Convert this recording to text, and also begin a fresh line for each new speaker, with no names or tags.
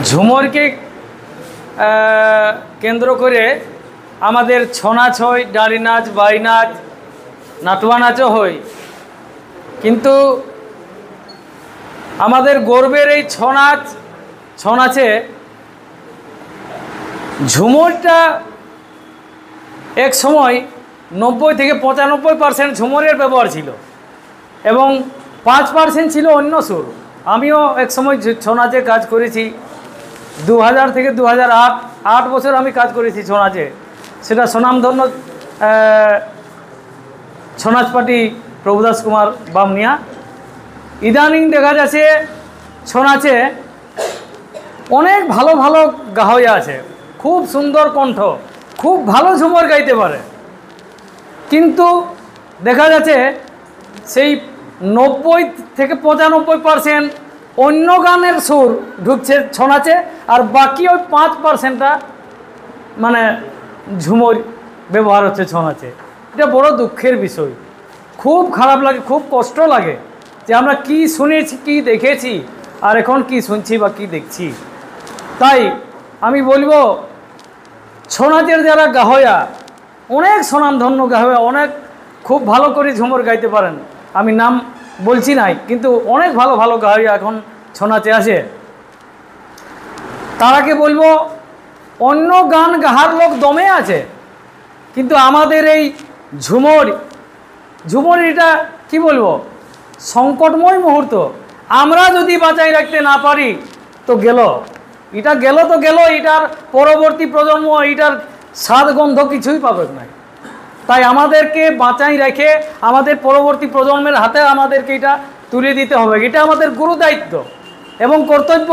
ঝুমরকে কেন্দ্র করে আমাদের ছৌ নাচ হয়, ডাঁড়ি নাচ, বাই নাচ, নাটুয়া নাচও হয়। কিন্তু আমাদের গর্বের এই ছৌ নাচে ঝুমরটা এক সময় 90 থেকে 95% ঝুমরের ব্যবহার ছিল এবং 5% ছিল অন্য সুর। আমিও এক সময় ছৌ নাচে কাজ করেছি। 2000 থেকে 2008 8 বছর আমি কাজ করেছি ছৌ নাচে। সেটা স্বনামধন্য ছৌ নাচ পার্টি প্রভুদাস কুমার বামনিয়া। ইদানিং দেখা যাচ্ছে ছৌ নাচে অনেক ভালো ভালো গাহয়া আছে, খুব সুন্দর কণ্ঠ, খুব ভালো ঝুমর গাইতে পারে, কিন্তু দেখা যাচ্ছে সেই 90 থেকে 95% অন্য গানের সুর ঢুকছে ছৌ নাচে, আর বাকি ওই 5%টা মানে ঝুমর ব্যবহার হচ্ছে ছৌ নাচে। এটা বড় দুঃখের বিষয়, খুব খারাপ লাগে, খুব কষ্ট লাগে যে আমরা কি শুনেছি, কি দেখেছি, আর এখন কি শুনছি বা কি দেখছি। তাই আমি বলবো ছৌ নাচের যারা গাহয়া, অনেক স্বনামধন্য গাহয়া, অনেক খুব ভালো করে ঝুমর গাইতে পারেন, আমি নাম বলছি নাই, কিন্তু অনেক ভালো ভালো গাহয়া এখন ছৌ নাচে আছে। তারাকে বলবো অন্য গান গাহার লোক দমে আছে, কিন্তু আমাদের এই ঝুমর এটা কি বলবো, সংকটময় মুহূর্ত। আমরা যদি বাঁচাই রাখতে না পারি তো গেল, এটা গেল তো গেল, এটার পরবর্তী প্রজন্ম এটার স্বাদ গন্ধ কিছুই পাবে না। তাই আমাদেরকে বাঁচাই রেখে আমাদের পরবর্তী প্রজন্মের হাতে আমাদেরকে এটা তুলে দিতে হবে। এটা আমাদের গুরু দায়িত্ব এবং কর্তব্য।